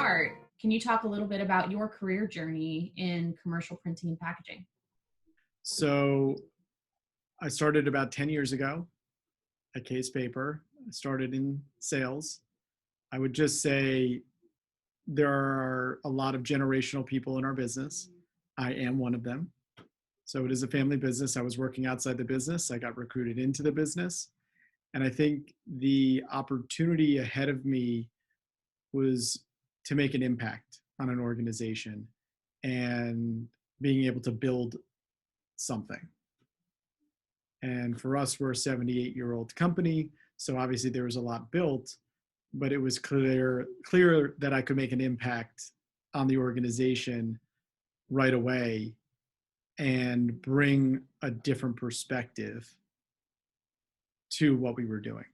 start, can you talk a little bit about your career journey in commercial printing and packaging? So I started about 10 years ago at Case Paper. I started in sales. I would just say there are a lot of generational people in our business. I am one of them. So it is a family business. I was working outside the business. I got recruited into the business. And I think the opportunity ahead of me was to make an impact on an organization and being able to build something. And for us, we're a 78-year-old company. So obviously there was a lot built, but it was clear that I could make an impact on the organization right away and bring a different perspective to what we were doing.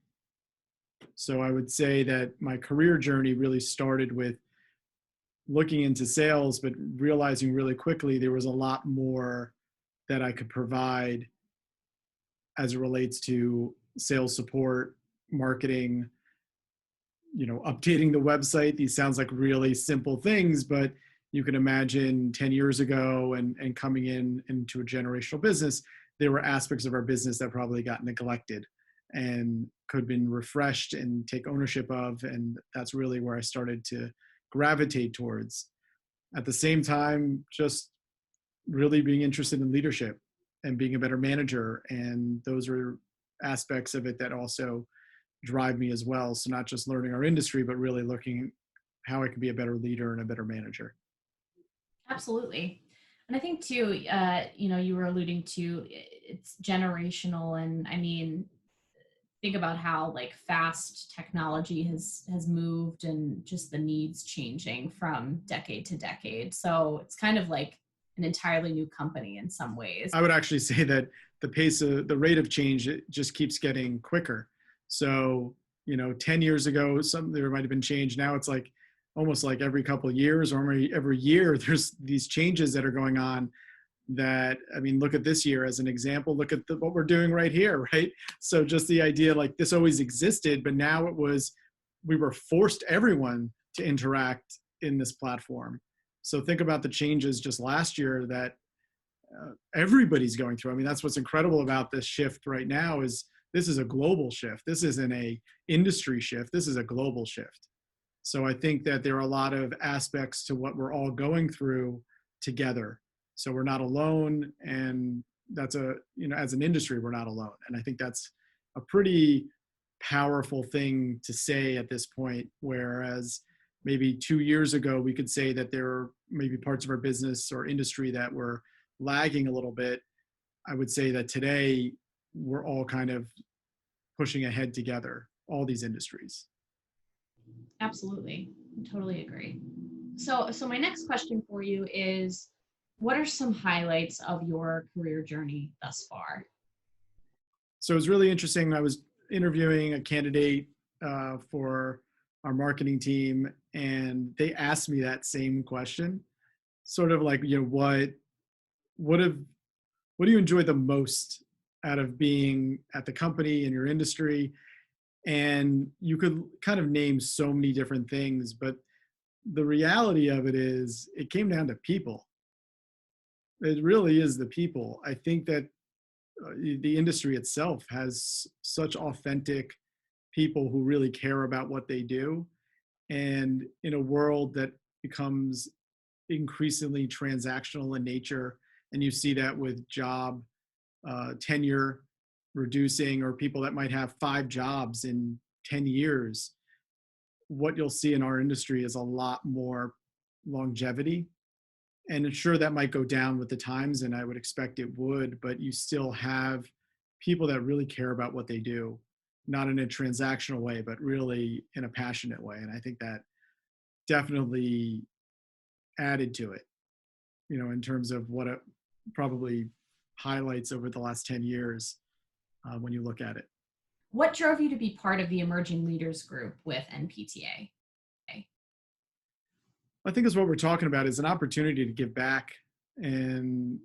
So I would say that my career journey really started with looking into sales, but realizing really quickly there was a lot more that I could provide as it relates to sales support, marketing, updating the website. These sounds like really simple things, but you can imagine 10 years ago and coming into a generational business, there were aspects of our business that probably got neglected and could have been refreshed and take ownership of. And that's really where I started to gravitate towards. At the same time, just really being interested in leadership and being a better manager. And those are aspects of it that also drive me as well. So not just learning our industry, but really looking how I can be a better leader and a better manager. Absolutely. And I think too, you were alluding to it's generational. And I mean, think about how like fast technology has moved and just the needs changing from decade to decade. So it's kind of like an entirely new company in some ways. I would actually say that the rate of change, it just keeps getting quicker. So, 10 years ago, there might've been change. Now it's like almost like every couple of years or every year, there's these changes that are going on that, look at this year as an example, look at what we're doing right here, right? So just the idea like this always existed, but now we were forced everyone to interact in this platform. So think about the changes just last year that everybody's going through. That's what's incredible about this shift right now is this is a global shift. This isn't a industry shift. This is a global shift. So I think that there are a lot of aspects to what we're all going through together. So we're not alone. And that's as an industry, we're not alone. And I think that's a pretty powerful thing to say at this point, whereas maybe 2 years ago, we could say that there are maybe parts of our business or industry that were lagging a little bit. I would say that today we're all kind of pushing ahead together, all these industries. Absolutely. I totally agree. So my next question for you is, what are some highlights of your career journey thus far? So it was really interesting. I was interviewing a candidate for our marketing team, and they asked me that same question, sort of like, what do you enjoy the most out of being at the company in your industry? And you could kind of name so many different things, but the reality of it is it came down to people. It really is the people. I think that the industry itself has such authentic people who really care about what they do. And in a world that becomes increasingly transactional in nature, and you see that with job tenure reducing, or people that might have 5 jobs in 10 years, what you'll see in our industry is a lot more longevity. And sure, that might go down with the times, and I would expect it would, but you still have people that really care about what they do, not in a transactional way, but really in a passionate way. And I think that definitely added to it, in terms of what it probably highlights over the last 10 years when you look at it. What drove you to be part of the Emerging Leaders Group with NPTA? I think is what we're talking about is an opportunity to give back and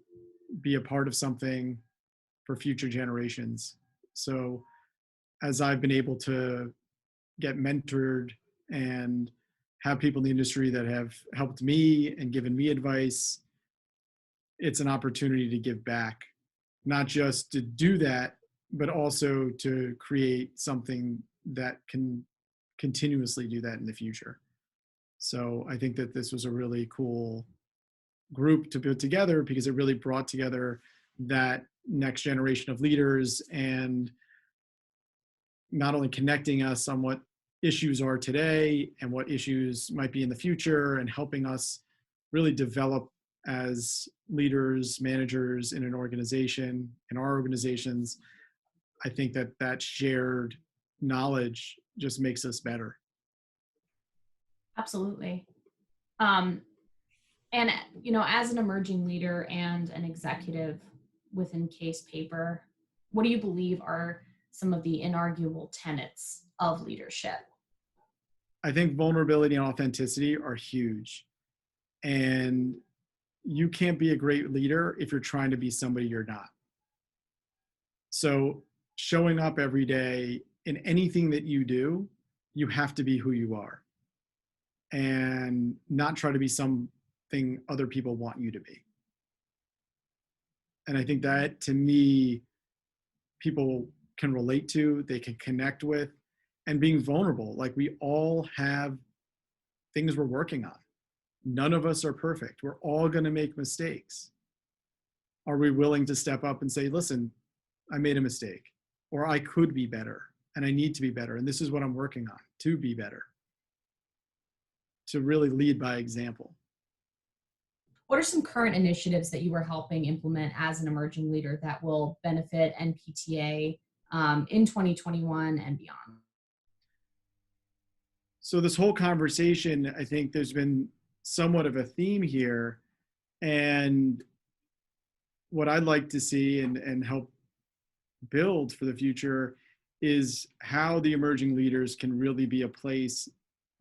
be a part of something for future generations. So as I've been able to get mentored and have people in the industry that have helped me and given me advice. It's an opportunity to give back, not just to do that, but also to create something that can continuously do that in the future. So I think that this was a really cool group to put together because it really brought together that next generation of leaders and not only connecting us on what issues are today and what issues might be in the future and helping us really develop as leaders, managers in an organization, in our organizations. I think that that shared knowledge just makes us better. Absolutely. Um, and as an emerging leader and an executive within Case Paper, what do you believe are some of the inarguable tenets of leadership? I think vulnerability and authenticity are huge. And you can't be a great leader if you're trying to be somebody you're not. So showing up every day in anything that you do, you have to be who you are and not try to be something other people want you to be. And I think that to me, people can relate to, they can connect with, and being vulnerable. Like we all have things we're working on. None of us are perfect. We're all going to make mistakes. Are we willing to step up and say, listen, I made a mistake, or I could be better, and I need to be better, and this is what I'm working on to be better, to really lead by example. What are some current initiatives that you are helping implement as an emerging leader that will benefit NPTA in 2021 and beyond? So this whole conversation, I think there's been somewhat of a theme here, and what I'd like to see and help build for the future is how the emerging leaders can really be a place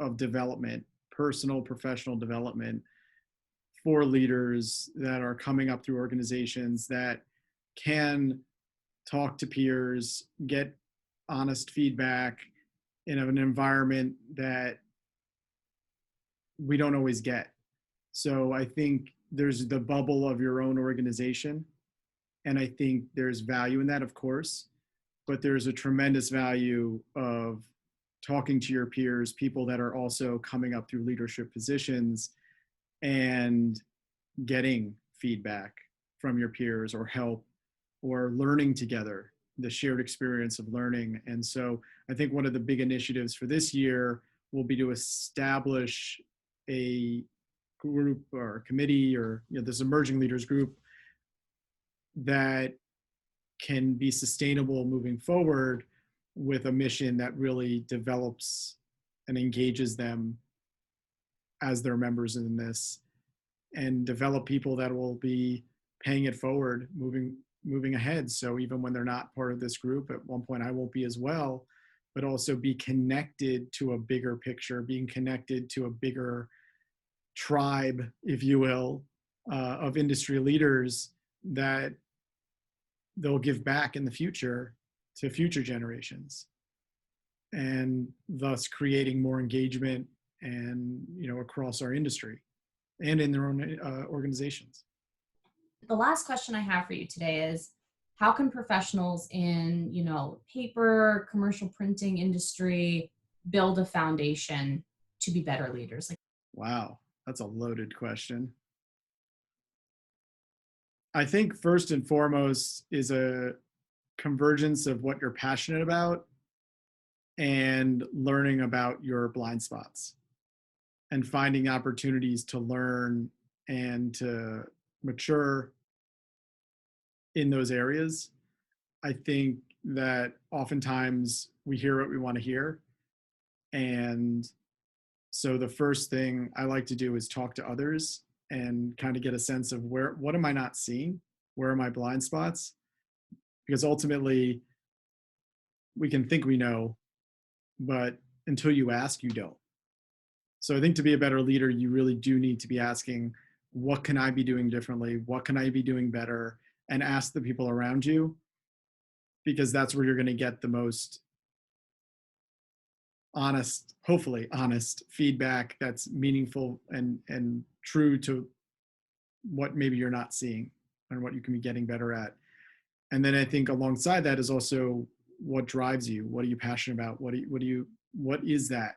of development, personal, professional development for leaders that are coming up through organizations that can talk to peers, get honest feedback in an environment that we don't always get. So I think there's the bubble of your own organization. And I think there's value in that, of course, but there's a tremendous value of talking to your peers, people that are also coming up through leadership positions and getting feedback from your peers or help or learning together, the shared experience of learning. And so I think one of the big initiatives for this year will be to establish a group or a committee or this emerging leaders group that can be sustainable moving forward with a mission that really develops and engages them as their members in this and develop people that will be paying it forward, moving ahead. So even when they're not part of this group, at one point I won't be as well, but also be connected to a bigger picture, being connected to a bigger tribe, if you will, of industry leaders that they'll give back in the future to future generations, and thus creating more engagement and across our industry and in their own organizations. The last question I have for you today is, how can professionals in paper, commercial printing industry build a foundation to be better leaders? Wow, that's a loaded question. I think first and foremost is a convergence of what you're passionate about and learning about your blind spots and finding opportunities to learn and to mature in those areas. I think that oftentimes we hear what we want to hear. And so the first thing I like to do is talk to others and kind of get a sense of what am I not seeing? Where are my blind spots? Because ultimately we can think we know, but until you ask, you don't. So I think to be a better leader, you really do need to be asking, what can I be doing differently? What can I be doing better? And ask the people around you, because that's where you're going to get the most honest, hopefully honest feedback that's meaningful and true to what maybe you're not seeing and what you can be getting better at. And then I think alongside that is also what drives you. What are you passionate about? What is that?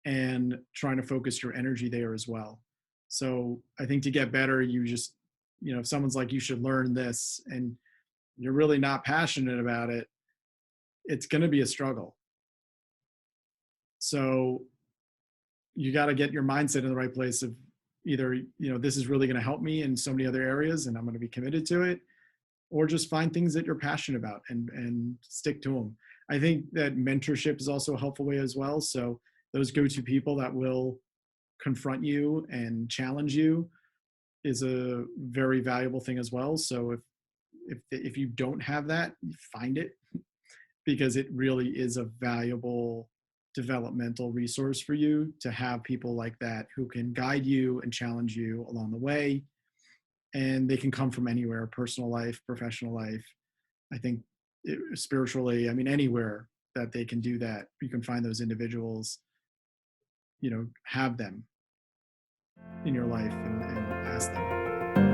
And trying to focus your energy there as well. So I think to get better, you just, if someone's like, you should learn this and you're really not passionate about it, it's going to be a struggle. So you got to get your mindset in the right place of either, this is really going to help me in so many other areas and I'm going to be committed to it, or just find things that you're passionate about and stick to them. I think that mentorship is also a helpful way as well. So those go-to people that will confront you and challenge you is a very valuable thing as well. So if you don't have that, find it, because it really is a valuable developmental resource for you to have people like that who can guide you and challenge you along the way. And they can come from anywhere, personal life, professional life. I think spiritually, I mean, anywhere that they can do that, you can find those individuals, have them in your life and ask them.